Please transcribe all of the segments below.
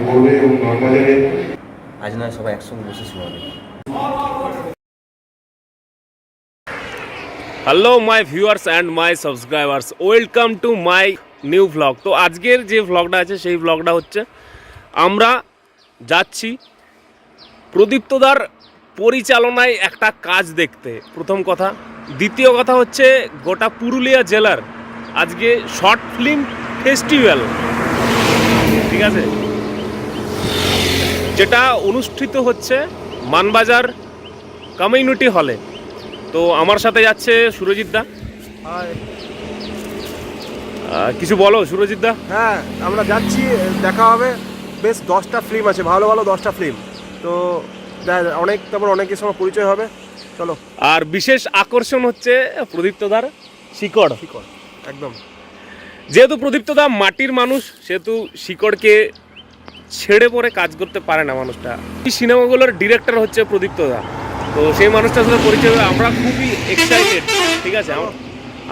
করবে এবং নর্মাজারে আজ নয় সবাই একসঙ্গে বসে শোনাবে। Hello my viewers and my subscribers, welcome to my new vlog. তো আজকের যে ভ্লগটা আছে সেই ভ্লগটা হচ্ছে আমরা যাচ্ছি প্রদীপ্তদার পরিচালনায় একটা কাজ দেখতে, প্রথম কথা। দ্বিতীয় কথা হচ্ছে গোটা পুরুলিয়া জেলার আজকে শর্ট ফিল্ম ফেস্টিভ্যাল, ঠিক আছে, যেটা অনুষ্ঠিত হচ্ছে মানবাজার কমিউনিটি হলে। তো আমার সাথে যাচ্ছে সুরজিৎ দা। কিছু বলো সুরজিৎ দা। হ্যাঁ, আমরা যাচ্ছি, দেখা হবে। বেশ 10টা ফিল্ম আছে, ভালো ভালো 10টা ফিল্ম। তো তারপর অনেকের সঙ্গে পরিচয় হবে। চলো। আর বিশেষ আকর্ষণ হচ্ছে প্রদীপ্তদার শিকড়। একদম, যেহেতু প্রদীপ্তদা মাটির মানুষ, সেহেতু শিকড়কে ছেড়ে পড়ে কাজ করতে পারে না মানুষটা। এই সিনেমাগুলোর ডিরেক্টর হচ্ছে প্রদীপ্তদা, তো সেই মানুষটার সাথে পরিচয় হয়ে আমরা খুবই এক্সাইটেড, ঠিক আছে।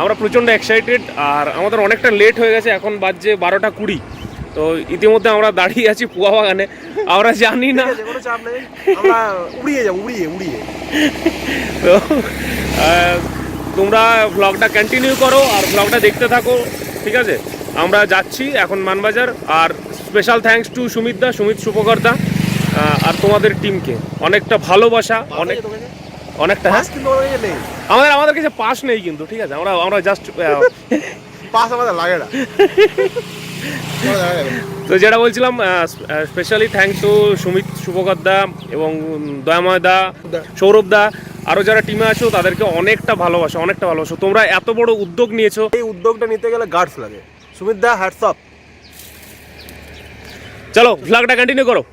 আমরা প্রচণ্ড এক্সাইটেড, আর আমাদের অনেকটা লেট হয়ে গেছে, এখন বাজছে 12টা 20। তো ইতিমধ্যে আমরা দাঁড়িয়ে আছি পুয়া বাগানে, আমরা জানি না, কোনো চাপ নেই, আমরা উড়িয়ে যাবো, উড়িয়ে। তো তোমরা ভ্লগটা কন্টিনিউ করো আর ভ্লগটা দেখতে থাকো, ঠিক আছে। আমরা যাচ্ছি এখন মানবাজার। আর স্পেশাল থ্যাঙ্কস টু সুমিত সুপকর্দা আর তোমাদের টিমকে। অনেকটা ভালোবাসা, অনেকটা। হ্যাঁ, আমাদের কাছে পাস নেই কিন্তু, ঠিক আছে, আমরা জাস্ট পাস আমাদের লাগে না। তো যেটা বলছিলাম, স্পেশালি থ্যাঙ্কস টু সুমিত সুপকর্দা এবং দয়াময় দা, সৌরভ দা, আরও যারা টিমে আছো তাদেরকে অনেকটা ভালোবাসা। তোমরা এত বড় উদ্যোগ নিয়েছো, এই উদ্যোগটা নিতে গেলে গার্ডস লাগে। সুমিত দা, হ্যাটস অফ। চলো ভ্লগটা কন্টিনিউ করো।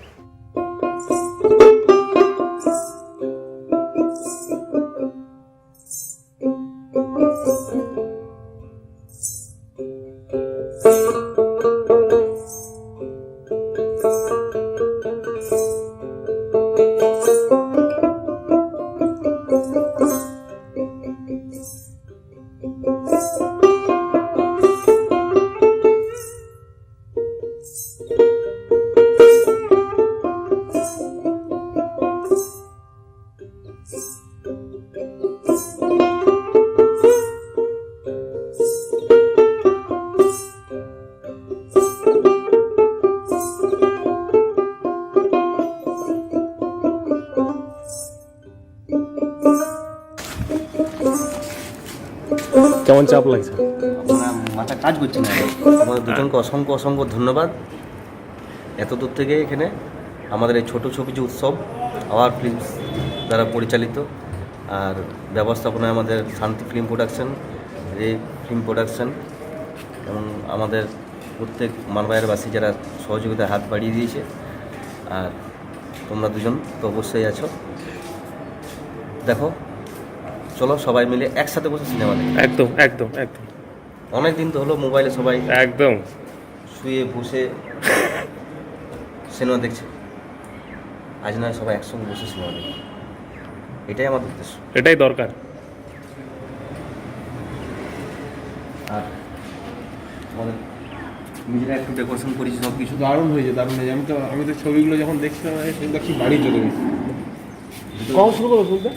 কেমন চাপ লাগছে? মাথা কাজ করছে না। আমাদের দুজনকে অসংখ্য ধন্যবাদ। এত দূর থেকে এখানে আমাদের এই ছোটো ছবি যে উৎসব আওয়ার ফিল্মস দ্বারা পরিচালিত, আর ব্যবস্থাপনায় আমাদের শান্তি ফিল্ম প্রোডাকশন, রে ফিল্ম প্রোডাকশন, এবং আমাদের প্রত্যেক মানবাজারবাসী যারা সহযোগিতায় হাত বাড়িয়ে দিয়েছে। আর তোমরা দুজন তো অবশ্যই আছো। দেখো, চলো সবাই মিলে একসাথে বসে সিনেমা দেখি। একদম। অনেক দিন তো হলো মোবাইলে সবাই একদম শুয়ে বসে সিনেমা দেখছে। আজ নয় সবাই একসঙ্গে বসে সিনেমা দেখি, এটাই আমার উদ্দেশ্য, এটাই দরকার। আর আমাদের নিজেরা একটু ডেকোরেশন করেছি, সব কিছু দারুণ হয়েছে। আমি তো ছবিগুলো যখন দেখছিলাম দেখি বাড়ি চলে গেছি। কম শুরু করো বলতে।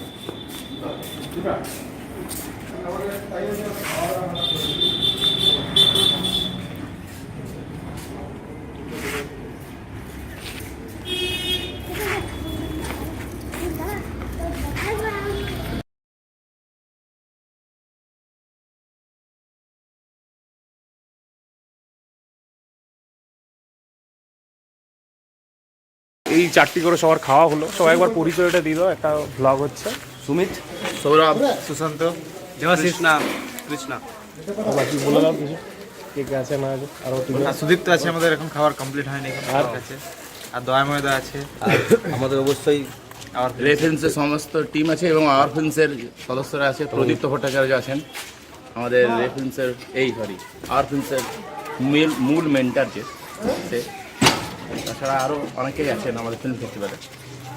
এই 4টি করে সবার খাওয়া হলো। সবাই একবার পরিচয়টা দিয়ে দাও, একটা ভ্লগ হচ্ছে। সুমিত, সৌরভ, সুশান্ত, দেবাশিস, কৃষ্ণা। বাকি বলে দাও কিছু, কে কে আছে না আছে। আরও সুদীপ্ত আছে, আমাদের এখন খাবার কমপ্লিট হয়নি, আর আছে, আর দয়াময়দা আছে, আর আমাদের অবশ্যই আর রেফারেন্সের সমস্ত টিম আছে এবং আওয়ার ফিল্মসের সদস্যরা আছে। প্রদীপ্ত ভট্টাচার্য আছেন আমাদের রেফারেন্সের, আওয়ার ফিল্মসের মূল মেন্টার যে সে। তাছাড়া আরও অনেকেই আছেন আমাদের ফিল্ম ফেস্টিভ্যালে।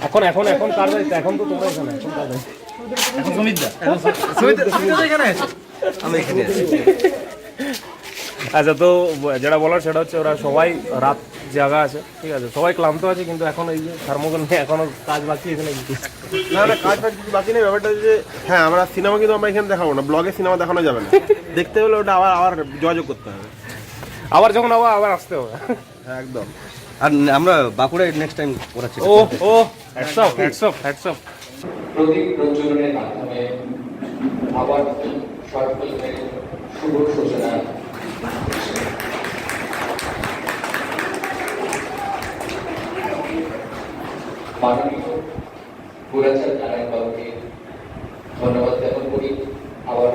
এখন কার দায়িত্ব? এখন তো তোমরা এখানে, এখন কার দায়িত্ব? এখন সুমিত দা এখানে আছে, আমি এখানে আছি। আচ্ছা, তো যেটা বলার সেটা হচ্ছে ওরা সবাই রাত জায়গা আছে, ঠিক আছে, সবাই ক্লান্ত আছে, কিন্তু এখন এই যে থার্মোকল নিয়ে এখনো কাজ বাকি আছে নাকি? না না, কাজ ফাজ কিছু বাকি নেই। ব্যাপারটা হচ্ছে যে হ্যাঁ, আমরা সিনেমা কিন্তু আমরা এখানে দেখাবো না, ব্লগে সিনেমা দেখানো যাবে না। দেখতে হলে ওটা আবার আবার যোগাযোগ করতে হবে। আবার যখন আবার আসতে হবে। হ্যাঁ একদম। আর আমরা বাঁকুড়ায় নেক্সট টাইম করাচ্ছি। ও হ্যাটসঅপ। প্রদীপ প্রজ্বলনের মাধ্যমে আবার শর্ট ফিল্মের শুভ সূচনা। মাননীয় গোরাচাঁদ নারায়ণ বাবুকে ধন্যবাদ জ্ঞাপন করি আবার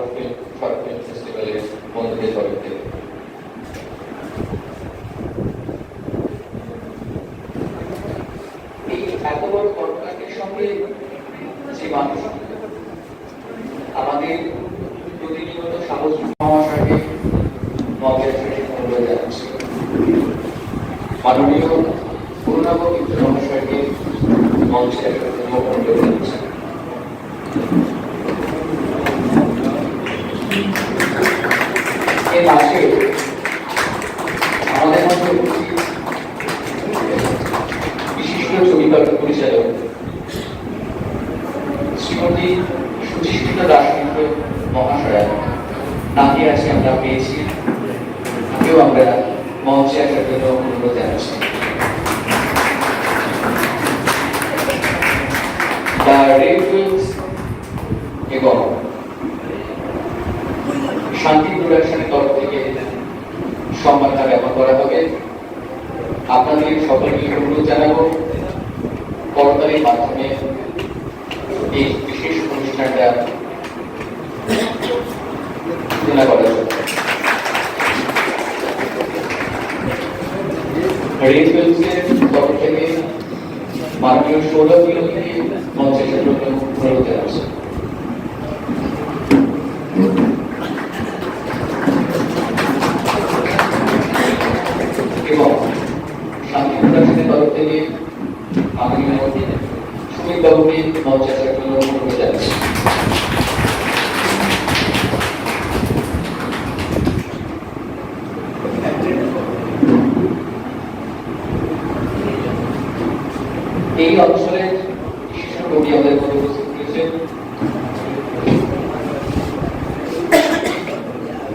শর্ট ফিল্ম ফেস্টিভ্যালের বন্ধুদের তরফ থেকে। এই এত বড় কর্মকাণ্ডের সঙ্গে যে মানুষ আমাদের প্রতিনিয়ত সাহস মহাশয়কে মঞ্চের অনুরোধ জানাচ্ছি। মাননীয় পূর্ণাব মিত্র মহাশয়কে মঞ্চের অনুরোধ জানাচ্ছি। এর পাশে আমাদের মধ্যে বিশিষ্ট ছবিপাঠ পরিচালক শ্রীমতী সুচিস্মিতা দাসমিত্র মহাশয়া, তাকে আজকে আমরা পেয়েছি, তাকেও আমরা মঞ্চে আসার জন্য অনুরোধ জানাচ্ছি। দ্য রেড ফিল্মস এবং শান্তি প্রোডাকশনের তরফ থেকে সম্মাননা জ্ঞাপন করা হবে। আপনাদের সকলকে অনুরোধ জানাবো করতালির মাধ্যমে এই বিশেষ অনুষ্ঠানটা সূচনা করা হবে। রেড ফিল্মসের তরফ থেকে মাননীয় সৌরভ বিরোধীকে মঞ্চে জন্য অনুরোধ জানাচ্ছি। এবং শান্তি প্রকাশের তরফ থেকে মাননীয় সুমিত বাবুকে মঞ্চে আসার জন্য অনুরোধ জানাচ্ছি। এই অবসরে বিশিষ্ট কবি আমাদের মধ্যে উপস্থিত হয়েছেন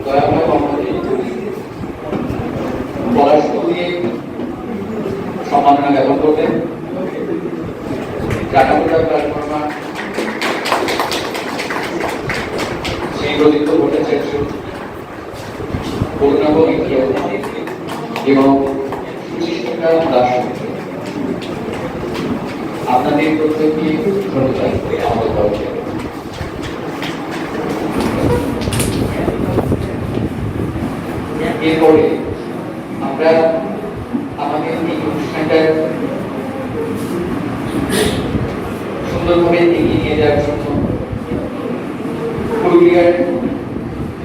দয়াময় মহম্মদী, পলাশ দিয়ে সম্মাননা জ্ঞাপন করবেন। টাটাগোড়া প্ল্যাটফর্মার শ্রী প্রদীপ্ত ভট্টাচার্য, পূর্ণাব মিত্র এবং সুচিস্মিতা দাস, আপনাদের প্রত্যেককে ধন্যবাদ আমাদের তরফ থেকে। এরপরে আমরা আমাদের এই অনুষ্ঠানটা সুন্দরভাবে এগিয়ে নিয়ে যাওয়ার জন্য পুরুলিয়ার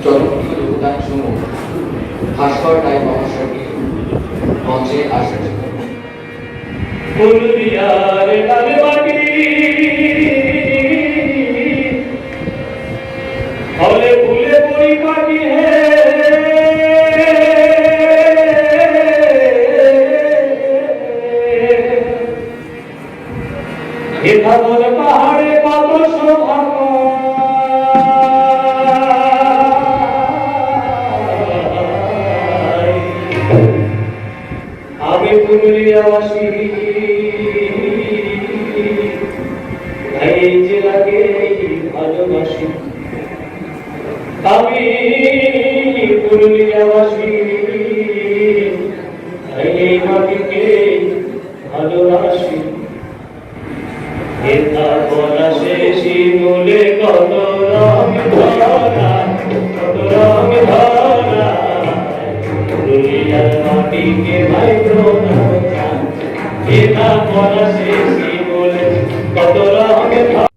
জনপ্রিয় যোগদান সমূহ ভাস্কর রায় মহাশয়কে মঞ্চে আসার জন্য পুরুলিয়ার লাল মাটি হলে ফুলে পরিপাটি হে এধার পাহাড়ে কত শোভা আমি পুরুলিয়াবাসী এই জেলাকে ভালোবাসি। আমি পুরুলিয়াবাসী এই মাটিকে ভালোবাসি। এটা বলা শেষই মূলে কত রং ধরা, কত রং ধরা পুরুলিয়ার মাটিকে ভাই প্রণাম। এটা বলা শেষই মূলে কত রং ধরা।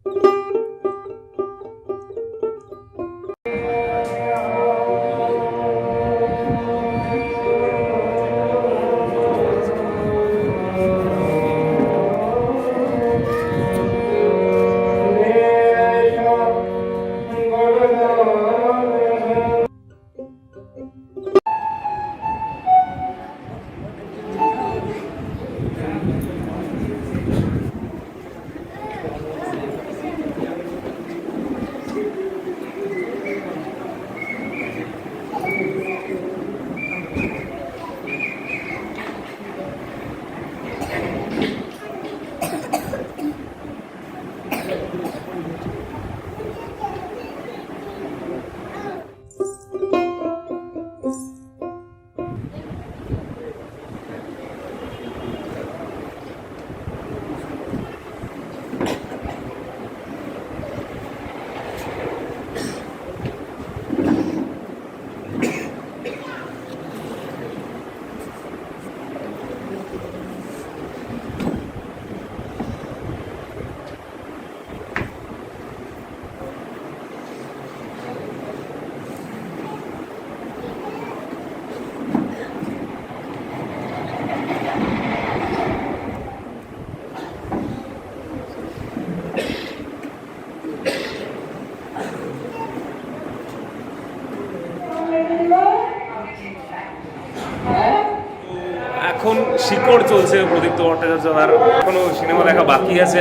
শিকড় চলছে প্রদীপ্ত ভট্টাচার্য, আর এখনো সিনেমা দেখা বাকি আছে।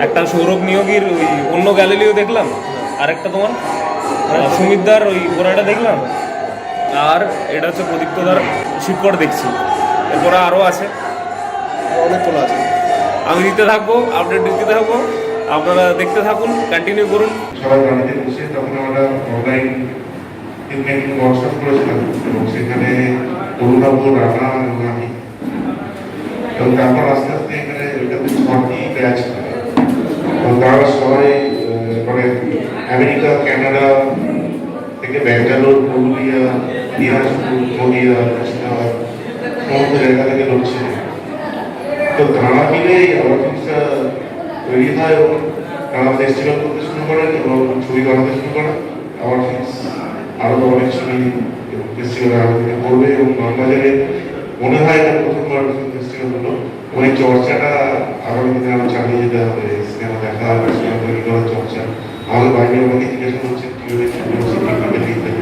একটা সৌরভ নিয়োগীর ওই অন্য গ্যালারিও দেখলাম, আর একটা তোমার সুমিতদার ওই ঘোড়াটা দেখলাম, আর এটা হচ্ছে প্রদীপ্তদার শিকড় দেখছি। এরপরে আরও আছে, অনেক তোলা আছে। আমি দিতে থাকবো, আপডেট দিতে থাকবো, আপনারা দেখতে থাকুন, কন্টিনিউ করুন। সবাই বাড়িতে বসে তখন আমরা অনলাইন ফিল্ম মেকিং ওয়ার্কশপ করেছিলাম এবং সেখানে অরুণাবু, রানা এবং আমি, এবং তারপর আস্তে আস্তে এখানে ওইটাতে 6টি ব্যাচ, এবং তারা সবাই মানে আমেরিকা, কানাডা থেকে ব্যাঙ্গালোর, পুরুলিয়া, দিনাজপুর, নদিয়া, মুর্শিদাবাদ সমস্ত জায়গা থেকে লোক ছিল। তো তারা মিলেই আমার জিনিসটা তৈরি হয় এবং তারা ফেস্টিভ্যাল করতে শুরু করেন এবং ছবি বানাতে শুরু করেন। আমার ফিক্স আরও অনেক ছবি ফেস্টিভ্যালে আগে করবে এবং বাংলাদেশে মনে হয় এটা প্রথমবার ফেস্টিভ্যাল হলো। অনেক চর্চাটা আগামী দিনে আরও চালিয়ে যেতে হবে, সিনেমা দেখা হবে, সিনেমা তৈরি করার চর্চা। আমাদের বাইরে অনেকে জিজ্ঞাসা করছে কীভাবে ইত্যাদি।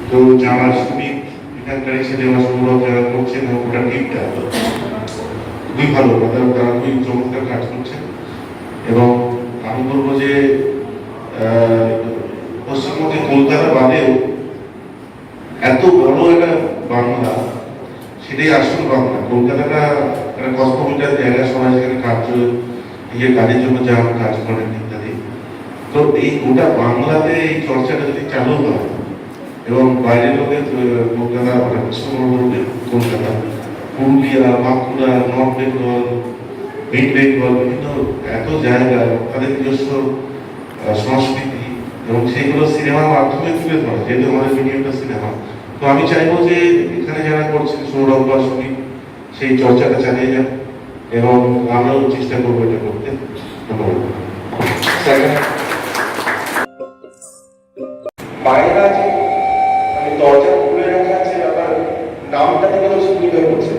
তো যারা শ্রমিক এখানকার হিসেবে আমার সৌরভ যারা করছেন ওটা টিমটা খুবই ভালো, তারা খুবই চমৎকার কাজ করছেন। এবং আমি বলবো যে পশ্চিমবঙ্গে কলকাতা বাদেও এত বড় একটা বাংলা, সেটাই আসল বাংলা। কলকাতাটা একটা কসমোপলিটান জায়গা, সবাই সেখানে নিজের কাজের জন্য যান, কাজ করেন ইত্যাদি। তো এই গোটা বাংলাতে এই চর্চাটা যদি চালু হয় এবং বাইরের লোকের কলকাতা, মানে পশ্চিমবঙ্গের কলকাতা, পুরুলিয়া, বাঁকুড়া, নর্থ বেঙ্গল, মিড বেঙ্গল, বিভিন্ন এত জায়গা, তাদের নিজস্ব সংস্কৃতি এবং সেগুলো সিনেমার মাধ্যমে তুলে ধরে, যেহেতু আমাদের মিডিয়ামটা সিনেমা। তো আমি চাইবো যে এখানে যারা করছেন সৌরভ বা সুমিত সেই চর্চাটা চালিয়ে যান এবং আমরাও চেষ্টা করবো এটা করতে। ধন্যবাদ। মায়েরা যে মানে দরজা খুলে রাখা আছে, আবার নামটা থেকে তো সুবিধা করছে,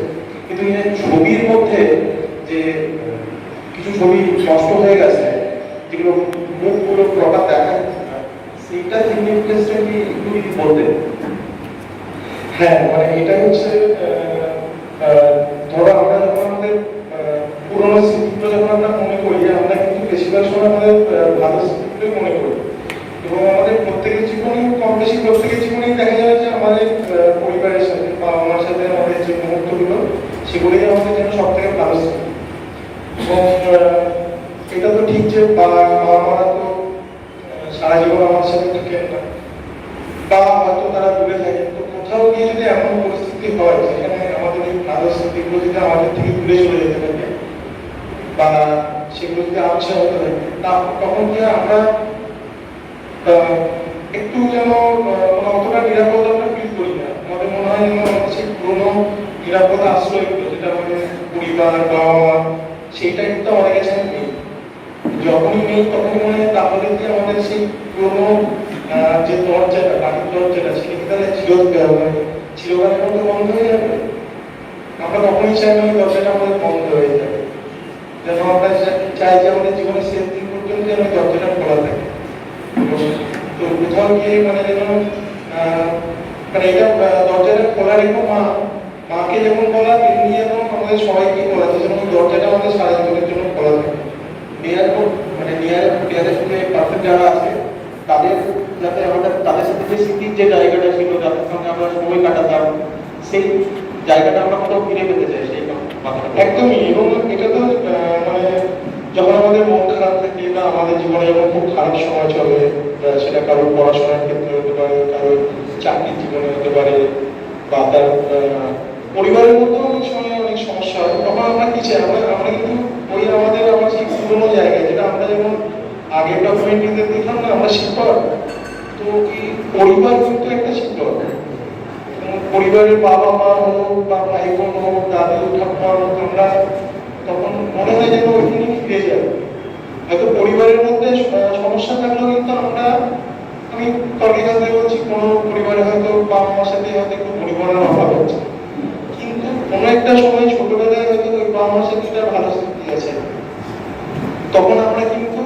কিন্তু ছবির মধ্যে যে কিছু ছবি নষ্ট হয়ে গেছে, যেগুলো মুখগুলো প্রকার দেখা সেইটা সিগনিফিকেন্সটা কি একটু যদি বলতেন? হ্যাঁ, মানে এটা হচ্ছে ধরো আমরা যখন আমাদের পুরোনো স্মৃতিগুলো যখন আমরা মনে করি, আমরা কিন্তু বেশিরভাগ সময় আমাদের ভালো স্মৃতিগুলোই মনে করি। এবং আমাদের প্রত্যেকের জীবনেই, কম বেশি প্রত্যেকের জীবনেই দেখা যায় যে আমাদের পরিবারের সাথে বা আমার সাথে আমাদের যে মুহূর্তগুলো, সেগুলোই আমাদের জন্য সব থেকে ভালো স্মৃতি। এবং এটা তো ঠিক যে বাবা মারা তো সারা জীবন আমার সাথে থাকেন না, বা হয়তো তারা দূরে থাকে। তো কোথাও গিয়ে যদি এমন পরিস্থিতি হয় যেখানে আমাদের এই ভালো স্মৃতিগুলো যদি আমাদের থেকে দূরে চলে যেতে থাকে বা সেগুলো যদি আবছা হতে থাকে, তখন কি আমরা একটু যেন অতটা নিরাপদ আমরা ফিল করি না। আমাদের মনে হয় যেন সেই পুরোনো নিরাপদ আশ্রয়গুলো, যেটা আমাদের পরিবার, বাবা মা, সেইটা কিন্তু আমাদের কাছে নেই। যখনই নেই তখনই মনে হয় তাহলে কি আমাদের সেই পুরোনো যে দরজাটা, বাড়ির দরজাটা, সেটা কি তাহলে চিরকালের মতো বন্ধ হয়ে যাবে? আমরা কখনই চাই না ওই দরজাটা আমাদের বন্ধ হয়ে যাবে। যেন আমরা চাই যে আমাদের জীবনের শেষ দিন পর্যন্ত যেন দরজাটা খোলা থাকে। তো কোথাও গিয়ে মানে যেন মানে এটা দরজাটা খোলা রেখো, মাকে যেমন বলা তেমনি যেন আমাদের সবাইকে বলা, যেন দরজাটা আমাদের সারা জীবনের জন্য খোলা থাকে। নিয়ারের সঙ্গে পার্সন যারা আছে তাদের যাতে আমাদের তাদের সাথে যে স্মৃতির যে জায়গাটা ছিল, যাদের সঙ্গে আমরা সময় কাটাতাম, সেই জায়গাটা আমরা কোথাও ফিরে পেতে চাই। সেই একদমই। এবং এটা তো মানে যখন আমাদের মন খারাপ থাকে বা আমাদের জীবনে যখন খুব খারাপ সময় চলে, সেটা কারোর পড়াশোনার ক্ষেত্রে হতে পারে, কারোর চাকরির জীবনে হতে পারে, বা তার পরিবারের মধ্যেও অনেক সময় অনেক সমস্যা হয়, তখন আমরা কি চাই? আমরা কিন্তু ওই আমার সেই পুরোনো জায়গায়, যেটা আমরা যেমন আগের ডকুমেন্টারিতে দেখলাম না, আমরা শিক্ষক, তো এই পরিবার কিন্তু একটা শিক্ষক। পরিবারের বাবা মা হোক বা ভাই বোন হোক, দাদু ঠাকুমা হোক, আমরা তখন মনে হয় যেন ওইখানে ফিরে যাবে। হয়তো পরিবারের মধ্যে সমস্যা থাকলেও কিন্তু আমি তর্কের কাছে বলছি, কোনো পরিবারে হয়তো বাবা মার সাথে হয়তো একটু পরিবারের অভাব হচ্ছে, কিন্তু কোনো একটা সময় ছোটবেলায় হয়তো ওই বাবা মার সাথে একটা ভালো স্মৃতি আছে, তখন আমরা কিন্তু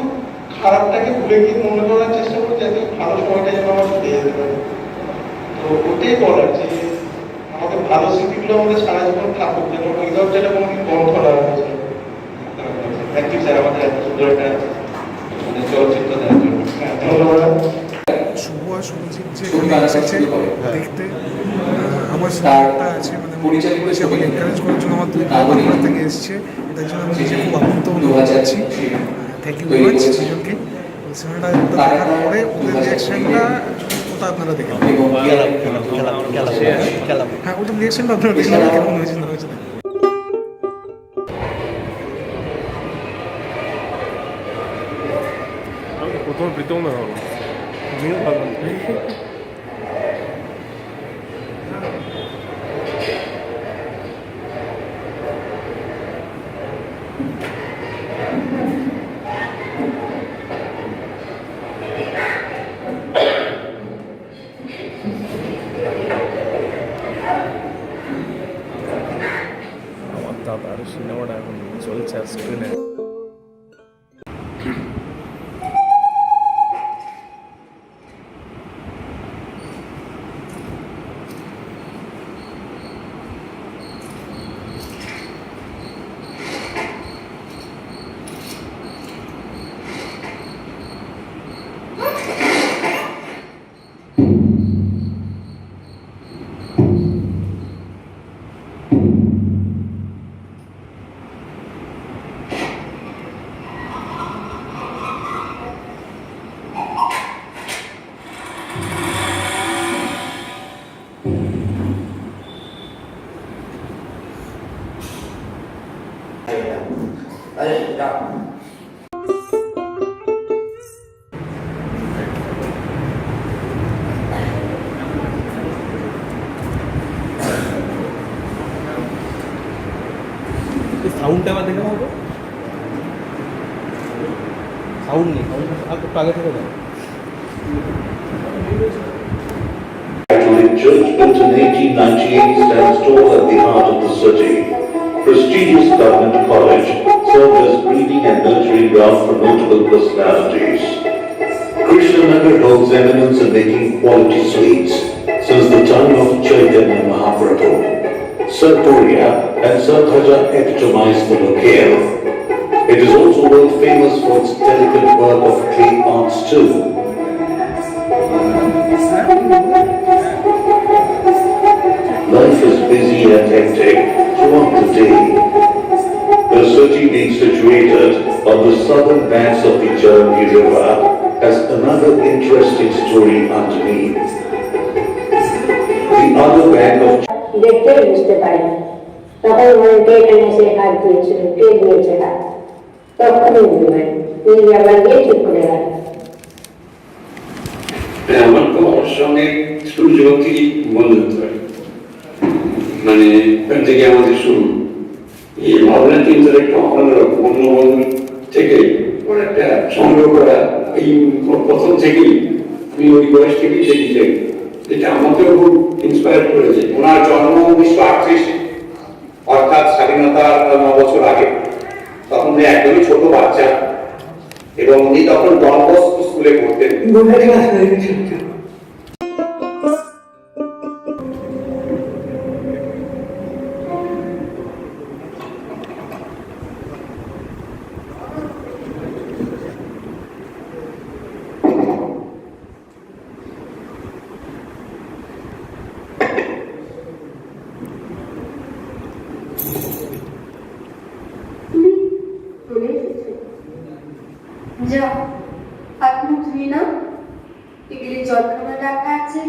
খারাপটাকে ভুলে গিয়ে মনে করার চেষ্টা করি যাতে ভালো সময়টা যেন আমরা ফিরে যেতে পারি। তো ওটাই বলার যে আমাদের ভালো স্মৃতিগুলো আমাদের সারা জীবন থাকুক, যেন ওই দরজাটা কোনোদিন বন্ধ না হয়েছে। থ্যাংক ইউ স্যার, আমাদের এত সুন্দর একটা মানে চলচ্চিত্র দেওয়ার জন্য। হ্যাঁ, ধন্যবাদ। শুভ আর শুভজিৎ যে ছবি এখানে বানানো এসেছে শুরু করে। দেখতে, আমার সাথে তার একটা আছে মানে পরিচালিত সে ছবি এনকারেজ করার জন্য আমার দুই নাগরিক বাংলা থেকে এসেছে, এটার জন্য আমি নিজে খুব আপ্লুত বোধ 2000 করছি। থ্যাংক ইউ ভেরি মাচ দুজনকে। সিনেমাটা দেখার পরে ওদের রিয়াকশনটা ওটা আপনারা দেখে নেবেন। এবং হ্যাঁ, ওটা রিয়াকশনটা আপনারা দেখে নেবেন কেমন হয়েছে না হয়েছে। আমি প্রথমে প্রীতম না ভাবলাম, আমিও ভাবলাম আমার দাদার সিনেমাটা এখন চলছে স্ক্রিনে। সাউন্ডটা আবার দেখে নেবো, সাউন্ড নেই, সাউন্ড একটু আগে থেকে দাও। Catholic Church, built in 1898, stands tall at the heart of the city. Prestigious government college served as breeding and nurturing ground for notable personalities. Krishnanagar holds eminence in making quality sweets since the time of Chaitanya Mahaprabhu. Sartoria and Sarthaja epitomize the locale. It is also world famous for its delicate work of clay arts too. Life is busy and hectic throughout the day. The city being situated on the southern banks of the Jalangi River has another interesting story underneath. The other bank of দেখতে বুঝতে পারি, তখন মনকে এখানে এসে হাত দিয়েছিল, কে দিয়েছে হাত, তখনই বুঝবেন নিজে আবার গিয়ে ঠিক করে রাখ। আমার তো ওর সঙ্গে সূর্য থেকে বন্ধুত্ব হয়, মানে ওখান থেকে আমাদের শুরু। এই ভাবনা চিন্তার একটা অন্যরকম, অন্য বন্ধু থেকে ওর একটা সংগ্রহ করা, এই প্রথম থেকেই আমি ওই বয়স থেকেই দেখি যাই, এটা আমাকেও খুব ইন্সপায়ার করেছে। ওনার জন্ম 1938, অর্থাৎ স্বাধীনতার 9 বছর আগে। তখন উনি একদমই ছোট বাচ্চা এবং উনি তখন ডন বস্কো স্কুলে পড়তেন। যাও, হাত মুখ ধুই না, এগুলি জলখাবার রাখা আছে।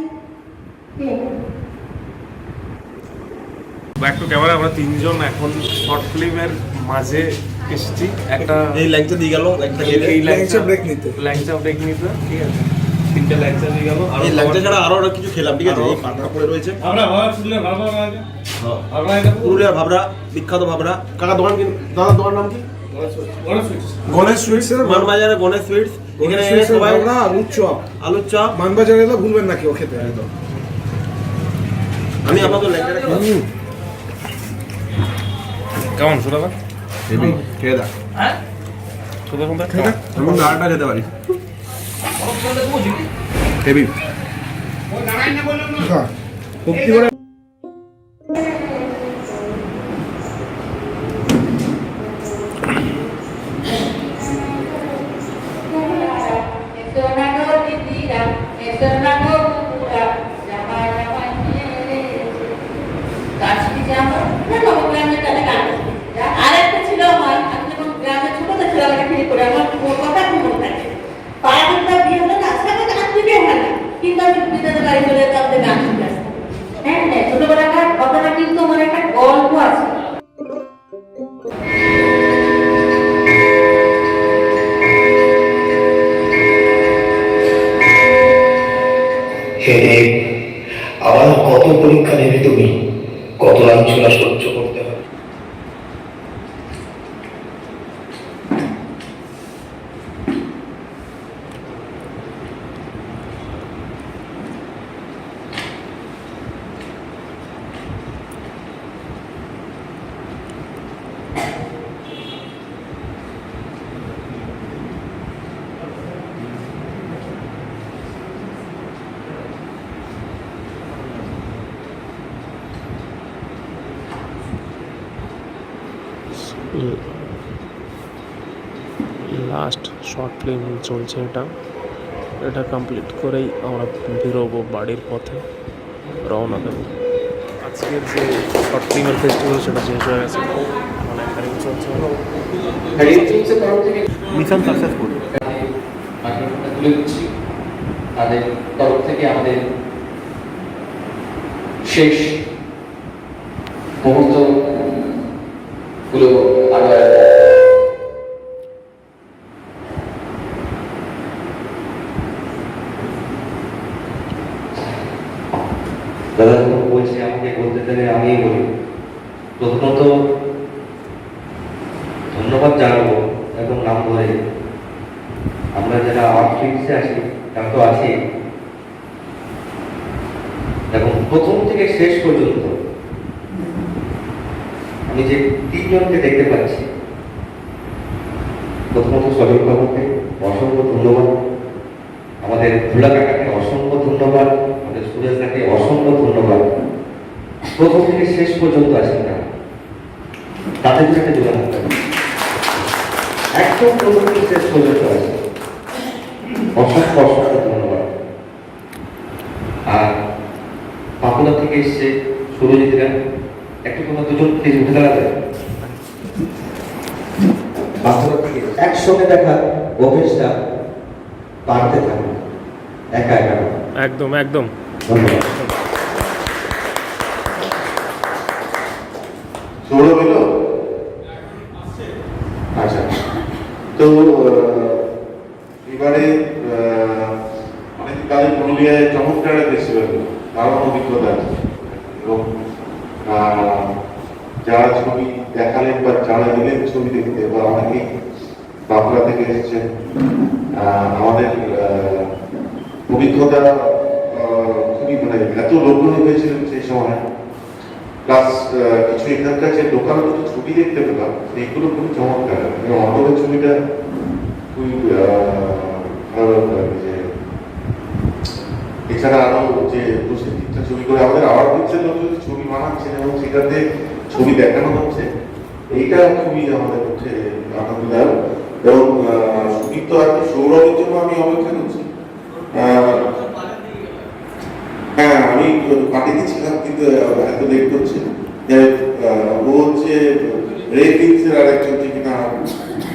Back to camera. আমরা তিনজন এখন শর্ট ফিল্মের মাঝে এসেছি। একটা এই ল্যাংচা দিয়ে গেল, এই ল্যাংচা ব্রেক নিতে ল্যাংচা ব্রেক নিতে, ঠিক আছে, 3টে ল্যাংচা দিয়ে গেল। আর এই ল্যাংচা ছাড়া আরো অনেক কিছু খেলাম, ঠিক আছে, এই পাতা পড়ে রয়েছে। আমরা পুরুলিয়া পুরুলিয়া ভাবরা, বিখ্যাত ভাবরা। কাকা দোকান কি, দাদা দোকান নাম কি? গণেশ সুইটস এর মানবাজারে গণেশ সুইটস। এখানে সবাই আলুর চপ, আলুর চপ। মানবাজারে এলে ভুলবেন না কেউ খেতে। আমি আপাতত ল্যাংচাটা খাবো। কেমন সুদাদা? খেয়ে দেখ, সুদা সুন্দর আমি নাড়াটা খেতে পারি। হেভি। আবার কত পরীক্ষা নেবে তুমি, কত লাঞ্ছনা সহ্য করতে হবে। লাস্ট শর্ট ফিল্ম চলছে, এটা কমপ্লিট করেই আমরা বেরোবো বাড়ির পথে, রওনা দেবো। আজকের যে শর্ট ফিল্মের ফেস্টিভ্যাল সেটা শেষ হয়ে গেছে, অনেক টাইম চলছে। Mission successful. তাদের তরফ থেকে আমাদের শেষ মুহূর্ত গুলো আরো দাদা যখন বলছে আমাকে বলতে দেবে আমি বলি। প্রথমত ধন্যবাদ জানাবো এখন নাম ধরে আমরা যারা আর্ট ফিল্ডসে আছি তারা তো আছে, এবং প্রথম থেকে শেষ পর্যন্ত আমি যে তিনজনকে দেখতে পাচ্ছি, প্রথমত সজল বাবুকে অসংখ্য ধন্যবাদ, আমাদের ভোলা কাকাকে অসংখ্য ধন্যবাদ, আমাদের সুরেশ দাকে অসংখ্য ধন্যবাদ। প্রথম থেকে শেষ পর্যন্ত আছেন তারা, তাদের সাথে জোড়া থাকতে হবে, একদম প্রথম থেকে শেষ পর্যন্ত আছে। অসংখ্য অসংখ্য ধন্যবাদ। আর বাঁকুড়া থেকে এসছে সুরজিৎরা, একটু তোমরা দুজন প্লিজ উঠে দাঁড়াবে। বাঁকুড়া থেকে একসঙ্গে দেখা অভ্যেসটা বাড়তে থাকবে, একা একা। একদম একদম। ধন্যবাদ। সৌরভ এলো? আচ্ছা, তো এবারে অনেক কালে পুরুলিয়ায় চমৎকার ফেস্টিভ্যাল, তারও অভিজ্ঞতা আছে, এবং যারা ছবি দেখালেন বা যারা এলেন ছবি দেখতে, বা অনেকেই বাঁকুড়া থেকে এসেছেন, আমাদের অভিজ্ঞতা খুবই মানে এত লোকগুলো হয়েছিলেন সেই সময়। প্লাস কিছু এখানকার যে লোকাল কিছু ছবি দেখতে পেলাম, এইগুলো খুবই চমৎকার। অন্যদের ছবিটা খুবই ভালো লাগে। যে এছাড়া আরো যে ২০-৩টা ছবি করে আমাদের আবার পিকচার লোক যদি ছবি বানাচ্ছেন এবং সেটাতে ছবি দেখানো হচ্ছে, এইটা খুবই আমাদের হচ্ছে আনন্দদায়ক। এবং সুদীপ্ত আর সৌরভের জন্য আমি অপেক্ষা করছি। হ্যাঁ, আমি পাঠিয়ে ছিলাম, কিন্তু এত লেট করছে। ও হচ্ছে রেফিক্সের আর একজন যে কিনা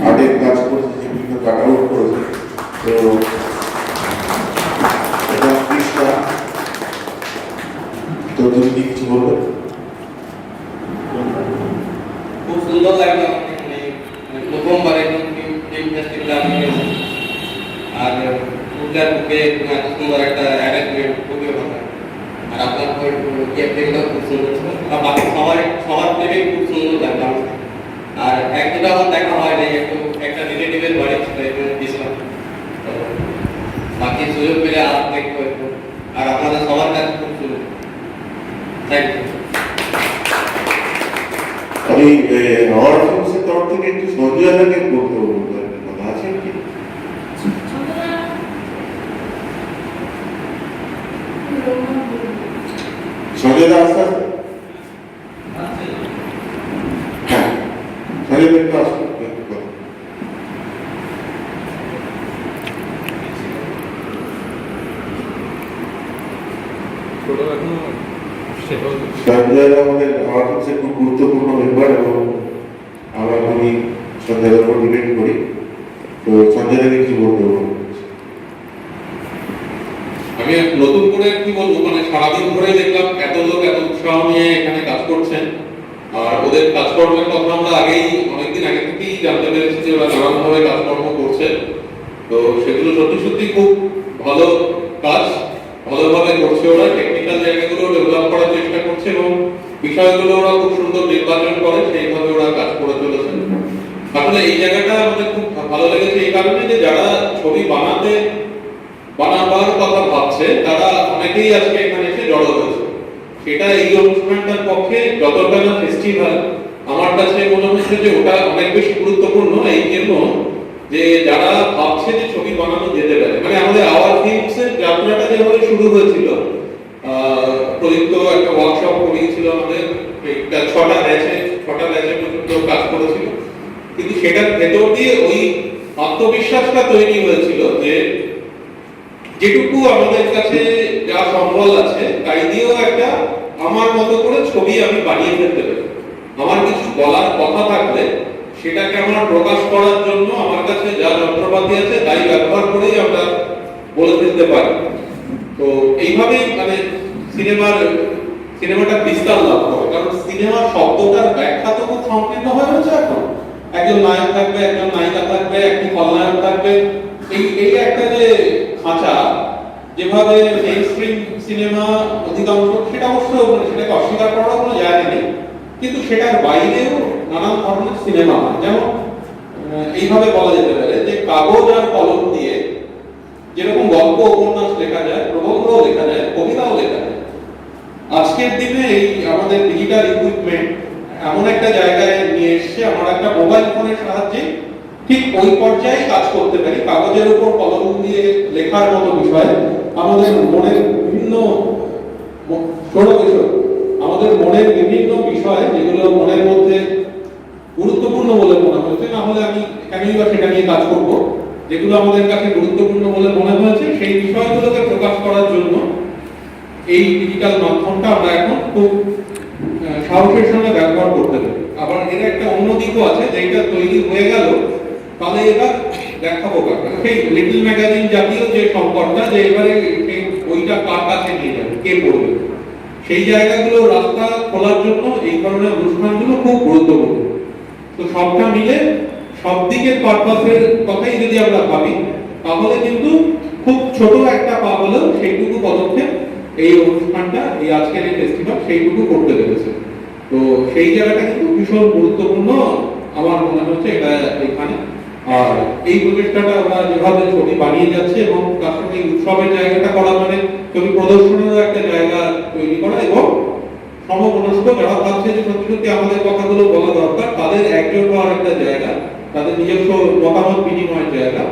আর্টের কাজ করেছে, যে বিভিন্ন কাট আউট করেছে। তো এটা কৃষ্ণা, তো তুমি কি কিছু বলবে? খুব সুন্দর লাগলো, প্রথমবার ফিল্ম ফেস্টিভ্যালে আমি গেছি, আর পুরুলিয়ার বুকে এত সুন্দর একটা অ্যারেঞ্জমেন্ট খুবই ভালো। আর আপনার ফিল্মটা খুব সুন্দর ছিল, আর বাকি সবার ফিল্মে খুব সুন্দর লাগলো। আর এক দুটো আমার দেখা হয় নাই, একটু একটা রিলেটিভের বাড়ি ছিল, গেছিলাম। তো বাকি সুযোগ পেলে আর দেখবো একটু। আর আপনাদের সবার কাছে খুব সুন্দর। Thank you. আমি আমার ফিল্মসের তরফ থেকে একটু সঞ্জয় দাকে বলতে বলবো, কথা আছে কি? সঞ্জয় দা আসতে আসতে, হ্যাঁ সঞ্জয় দা একটু আসবে। সঞ্জয় দা আমাদের আমার কাছে খুব গুরুত্বপূর্ণ মেম্বার, এবং আমরা খুবই সঞ্জয় দার উপর ডিপেন্ড করি। তো সঞ্জয় দাকে কি বলতে বলবো? আমি নতুন করে কি বলবো, মানে সারাদিন ধরে দেখলাম এত লোক এত উৎসাহ নিয়ে এখানে কাজ করছেন। আর ওদের কাজকর্মের কথা আমরা অনেকদিন আগে থেকেই জানতে পেরেছি যে ওরা নানানভাবে কাজকর্ম করছে। তো সেগুলো সত্যি সত্যি খুব ভালো কাজ, ভালোভাবে করছে, ওরা টেকনিক্যাল জায়গাগুলো ডেভেলপ করার চেষ্টা করছে এবং বিষয়গুলো ওরা খুব সুন্দর নির্বাচন করে, সেইভাবে ওরা কাজ করে চলেছে। আসলে এই জায়গাটা আমাদের খুব ভালো লেগেছে এই কারণে যে যারা ছবি বানাবার কথা ভাবছে তারা অনেকেই আজকে এখানে এসে জড়ো হয়েছে। সেটা এই অনুষ্ঠানটার পক্ষে যতটা না ফেস্টিভ্যাল, আমার কাছে মনে হচ্ছে যে ওটা অনেক বেশি গুরুত্বপূর্ণ এই জন্য যে যারা ভাবছে যে ছবি বানানো যেতে পারে, মানে আমাদের আওয়ার ফিল্মসের যাত্রাটা যেভাবে শুরু হয়েছিল, প্রদীপ্ত একটা ওয়ার্কশপ করিয়েছিল আমাদের, একটা 6টা ব্যাচে পর্যন্ত কাজ করেছিল, কিন্তু সেটার ভেতর দিয়ে ওই আত্মবিশ্বাসটা তৈরি হয়েছিল যে যেটুকু আমাদের কাছে যা সম্বল আছে তাই দিয়েও একটা আমার মতো করে ছবি আমি বানিয়ে ফেলতে পারি। আমার কিছু বলার কথা থাকলে সেটাকে আমার প্রকাশ করার জন্য আমার কাছে যা যন্ত্রপাতি আছে তাই ব্যবহার করেই আমরা বলে ফেলতে পারি। তো এইভাবেই মানে সিনেমাটা বিস্তার লাভ করে, কারণ সিনেমা শব্দটার ব্যাখ্যা তো খুব সংকীর্ণ হয়ে গেছে এখন। একজন নায়ক থাকবে, একজন নায়িকা থাকবে, একটি খলনায়ক থাকবে, এই একটা যে খাঁচা, যেভাবে মেইনস্ট্রিম সিনেমা অধিকাংশ, সেটা অবশ্য সেটাকে অস্বীকার করার কোনো জায়গা নেই, কিন্তু সেটার বাইরেও নানান ধরনের সিনেমা হয়। যেমন এইভাবে বলা যেতে পারে যে কাগজ আর কলম দিয়ে যেরকম গল্প উপন্যাস লেখা যায়, প্রবন্ধও লেখা যায়, কবিতাও লেখা যায়, আজকের দিনে এই আমাদের ডিজিটাল ইকুইপমেন্ট এমন একটা জায়গায় নিয়ে এসছে, আমার একটা মোবাইল ফোনের সাহায্যে ঠিক ওই পর্যায়ে কাজ করতে পারি। কাগজের উপর কলম দিয়ে লেখার মতো বিষয় আমাদের মনের বিভিন্ন বিষয় যেগুলো মনের মধ্যে গুরুত্বপূর্ণ বলে মনে হয়েছে, না হলে আমি কেনই বা সেটা নিয়ে কাজ করব, যেগুলো আমাদের কাছে গুরুত্বপূর্ণ বলে মনে হয়েছে সেই বিষয়গুলোকে প্রকাশ করার জন্য এই ডিজিটাল মাধ্যমটা আমরা এখন খুব সাহসের সঙ্গে ব্যবহার করতে পারি। আবার এর একটা অন্য দিকও আছে, যেটা তৈরি হয়ে গেল তাহলে এবার দেখাবো কাকে, সেই লিটল ম্যাগাজিন জাতীয় যে সংকটটা, যে এবারে ওইটা কার কাছে নিয়ে যাবে, কে পড়বে, সেই জায়গাগুলো রাস্তা খোলার জন্য এই ধরনের অনুষ্ঠানগুলো খুব গুরুত্বপূর্ণ। তো সবটা মিলে সব দিকের পারপাসের কথাই যদি আমরা ভাবি, তাহলে কিন্তু খুব ছোট একটা পা হলেও সেইটুকু পদক্ষেপ এই অনুষ্ঠানটা, এই আজকের এই ফেস্টিভ্যাল সেইটুকু করতে পেরেছে। তো সেই জায়গাটা কিন্তু ভীষণ গুরুত্বপূর্ণ আমার মনে হচ্ছে এটা এখানে। আর এই প্রচেষ্টাটা ওরা যেভাবে ছবি বানিয়ে যাচ্ছে এবং তার সঙ্গে উৎসবের জায়গাটা করা, মানে ছবি প্রদর্শনের একটা জায়গা তৈরি করা, এবং সমমনস্ক যারা ভাবছে যে সত্যি সত্যি আমাদের কথাগুলো বলা দরকার, তাদের একজন হওয়ার একটা জায়গা, তাদের নিজস্ব মতামত বিনিময়ের জায়গা,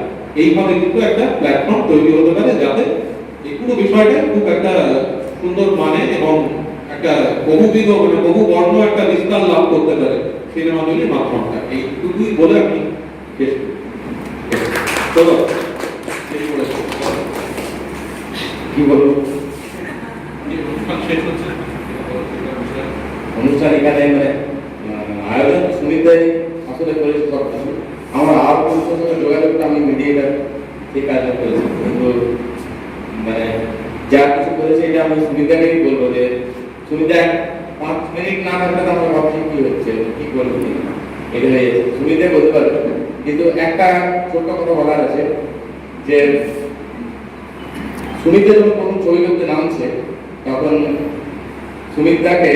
এইভাবে কিন্তু একটা প্ল্যাটফর্ম তৈরি হতে পারে, যাতে এই পুরো বিষয়টা খুব একটা সুন্দর মানে এবং একটা বহুবিধ মানে বহু বর্ণ একটা বিস্তার লাভ করতে পারে সিনেমা তৈরির মাধ্যমটা। এইটুকুই বলে আমি শেষ চলো কি বলবো, অনুষ্ঠান এখানে মানে আয়োজন সুবিধাই আসলে করেছে সব কিছু। আমরা আর অনুষ্ঠানের সঙ্গে যোগাযোগটা আমি মিডিয়াটা ঠিক কাজ করেছি, কিন্তু মানে যা কিছু করেছে এটা আমি সুবিধাকেই বলবো যে সুবিধা 5 মিনিট না থাকলে আমরা ভাবছি কি হচ্ছে, কি করবো, এটা হয়ে যাচ্ছে, সুবিধা বলতে পারবে। কিন্তু একটা ছোট্ট কথা বলার আছে যে সুমিতা যখন প্রথম ছবি করতে নামছে, তখন সুমিতাকে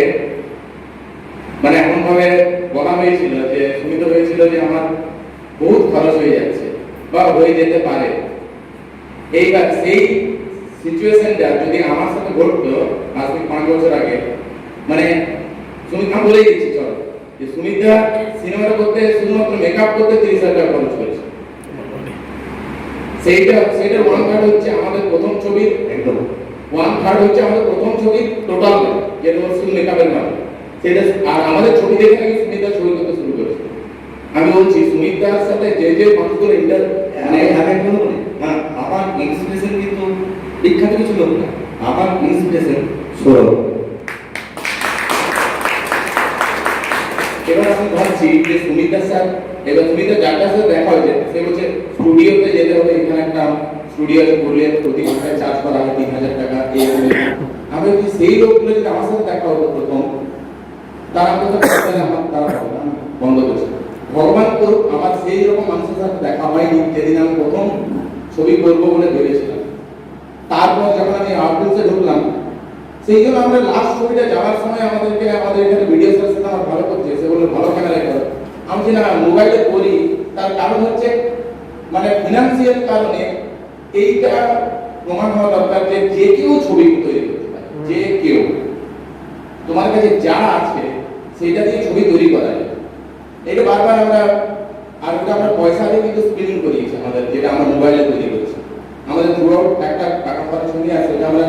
মানে এমন ভাবে বলা হয়েছিল যে সুমিতা হয়েছিল যে আমার বহুত খরচ হয়ে যাচ্ছে বা হয়ে যেতে পারে। এইবার সেই সিচুয়েশনটা যদি আমার সাথে ঘটতো আজ থেকে 5 বছর আগে, মানে সুমিতা বলেই দিচ্ছি চলো যে সুমিতা সিনেমাটা করতে শুধুমাত্র মেকআপ করতে 30,000 টাকা খরচ করেছে। সেইটার 1/3 হচ্ছে আমাদের প্রথম ছবির, একদম 1/3 হচ্ছে আমাদের প্রথম ছবির টোটাল, যেটা হচ্ছে মেকআপের মানে সেটা। আর আমাদের ছবি দেখে নাকি সুমিতা ছবি করতে শুরু করেছে। আমি বলছি সুমিতার সাথে যে মানুষগুলো আমার ইন্সপিরেশন কিন্তু বিখ্যাত কিছু লোক না, আমার ইন্সপিরেশন সৌরভ। এবার আমি ভাবছি যে সুমিতার স্যার, এবার সুমিতা যার সাথে দেখা হয়েছে সে বলছে স্টুডিওতে যেতে হবে, এখানে একটা স্টুডিও আছে পুরুলিয়াতে, প্রতি ঘন্টায় চার্জ করা হয় 3,000 টাকা। আমি বলছি সেই লোকগুলো যদি আমার সাথে দেখা হতো প্রথম, তারা তারা বন্ধ করেছে। ভগবান করুক আমার সেই রকম মানুষের সাথে দেখা হয়নি যেদিন আমি প্রথম ছবি করবো বলে ভেবেছিলাম। তারপর যখন আমি আউটফিল্ডসে ঢুকলাম, সেই জন্য আমরা লাস্ট ছবিটা যাওয়ার সময় আমাদের এখানে ভিডিও স্যারের সাথে আমার ভালো করছে, সে বললো ভালো ক্যামেরায় করো। আমি যে না মোবাইলে করি, তার কারণ হচ্ছে মানে ফিনান্সিয়াল কারণে এইটা প্রমাণ হওয়া দরকার যে যে কেউ ছবি তৈরি করতে পারে, যে কেউ তোমার কাছে যা আছে সেইটা দিয়ে ছবি তৈরি করা যায়। এটা বারবার আমরা আর ওটা আমরা পয়সা দিয়ে কিন্তু স্ক্রিনিং করিয়েছি আমাদের, যেটা আমরা মোবাইলে তৈরি করেছি। আমাদের পুরো একটা টাকা পয়সা ছবি আছে, ওটা আমরা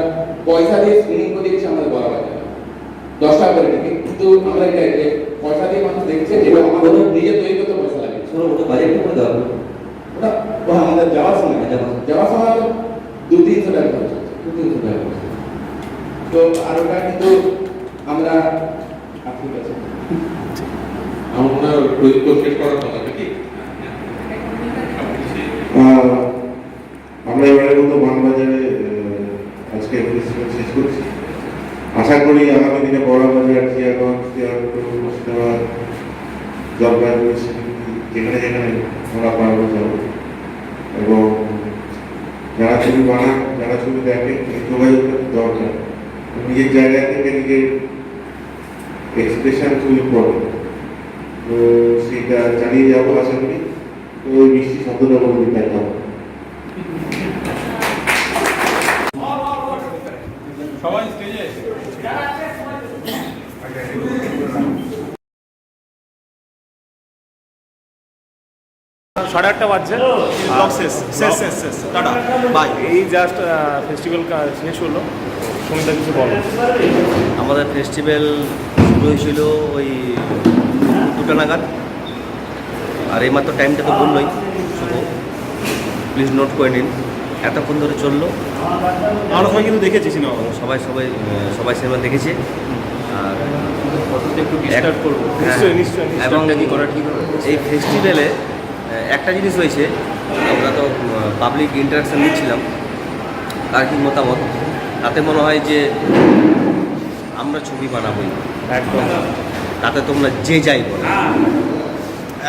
পয়সা দিয়ে স্ক্রিনিং করিয়েছি আমাদের বলা হয় 10 টাকা করে টিকিট, কিন্তু আমরা এটা পয়সা দিয়ে মানুষ দেখছে যেটা আমাদের নিজে তৈরি করতে পয়সা লাগে। ওটা বাজেটটা করে দেওয়া ওটা আমাদের যাওয়ার সময় তো 200-300 টাকা খরচ হচ্ছে, 200-300 টাকা খরচ। তো আর ওটা কিন্তু আমরা ঠিক আছে, আমার মনে হয় প্রযুক্ত শেষ করার কথা নাকি? আমরা এবারের মতো মানবাজারে আজকে ফেস্টিভ্যাল শেষ করছি। আশা করি আগামী দিনে বড়বাজার, জিয়াগঞ্জ, মুর্শিদাবাদ, জলপাইগুড়ি, যেখানে যেখানে আমরা পারবো যাবো। এবং যারা ছবি বানান, যারা ছবি দেখেন, এই যোগাযোগটা দরকার। নিজের জায়গা থেকে নিজের এক্সপ্রেশন খুব ইম্পর্টেন্ট, তো সেটা চালিয়ে যাবো আশা করি। তো ওই মিষ্টি শব্দটা বলে দিতে হবে। সবাই স্টেজে সাড়ে 8টা বাজছে, টাটা বাই। এই জাস্ট ফেস্টিভ্যাল শেষ হলো, শুনতে কিছু বলো। আমাদের ফেস্টিভ্যাল শুরু হয়েছিল ওই 2টা নাগাদ, আর এইমাত্র টাইমটা তো বললোই শুভ, প্লিজ নোট করে নিন। এতক্ষণ ধরে চললো, আমরা সবাই কিন্তু দেখেছি সিনেমা, সবাই সিনেমা দেখেছে। আর একটু ডিস্টার্ব করবো নিশ্চয়ই এবং এই ফেস্টিভ্যালে একটা জিনিস হয়েছে, আমরা তো পাবলিক ইন্টারাকশান দিচ্ছিলাম, তার কি মতামত, তাতে মনে হয় যে আমরা ছবি বানাবোই একদম, তাতে তোমরা যে যাই বলো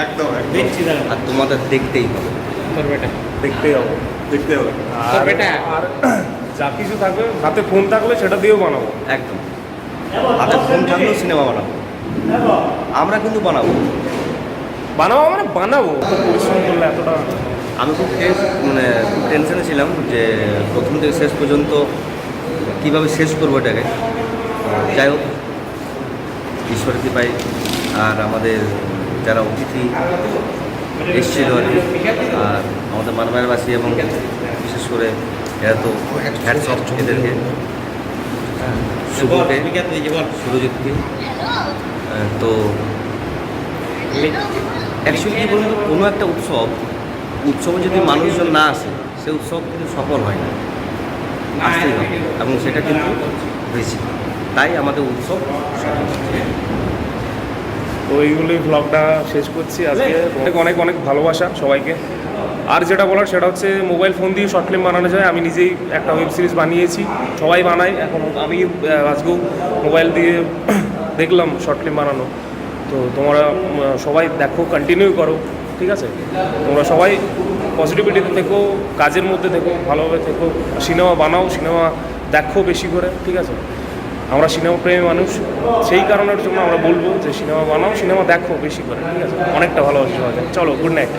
একদম দেখছি, আর তোমাদের দেখতেই হবে, দেখতেই হবে। আর যা কিছু থাকবে, হাতে ফোন থাকলে সেটা দিয়েও বানাবো। একদম, হাতে ফোন থাকলেও সিনেমা বানাবো, আমরা কিন্তু বানাবো মানে বানাবো, পরিশ্রম করলে এতটা। আমি খুব টেনশনে ছিলাম যে প্রথম থেকে শেষ পর্যন্ত কীভাবে শেষ করবো এটাকে। যাই হোক, ঈশ্বরের কৃপায় আর আমাদের যারা অতিথি এসেছিল আর কি, আর আমাদের মানবাজারবাসী এবং বিশেষ করে এরা তো হ্যাটস অফ এদেরকে, শুভকে, সুরজিৎকে। তো অ্যাকচুয়ালি কী বলুন তো, কোনো একটা উৎসবে যদি মানুষজন না আসে, সে উৎসব কিন্তু সফল হয় না, আসতেই হবে, এবং সেটা কিন্তু বেশি, তাই আমাদের উৎসব সফল হচ্ছে। তো এইগুলোই ব্লগটা শেষ করছি আজকে। অনেক অনেক ভালোবাসা সবাইকে। আর যেটা বলার সেটা হচ্ছে, মোবাইল ফোন দিয়ে শর্ট ফিল্ম বানানো যায়। আমি নিজেই একটা ওয়েব সিরিজ বানিয়েছি, সবাই বানাই, এখন আমি আজকেও মোবাইল দিয়ে দেখলাম শর্ট ফিল্ম বানানো। তো তোমরা সবাই দেখো, কন্টিনিউ করো, ঠিক আছে? তোমরা সবাই পজিটিভিটিতে থেকো, কাজের মধ্যে থেকো, ভালোভাবে থেকো, সিনেমা বানাও, সিনেমা দেখো বেশি করে, ঠিক আছে? আমরা সিনেমা প্রেমী মানুষ, সেই কারণের জন্য আমরা বলবো যে সিনেমা বানাও, সিনেমা দেখো বেশি করে, ঠিক আছে? অনেকটা ভালোবাসা পাওয়া যায়। চলো, গুড নাইট।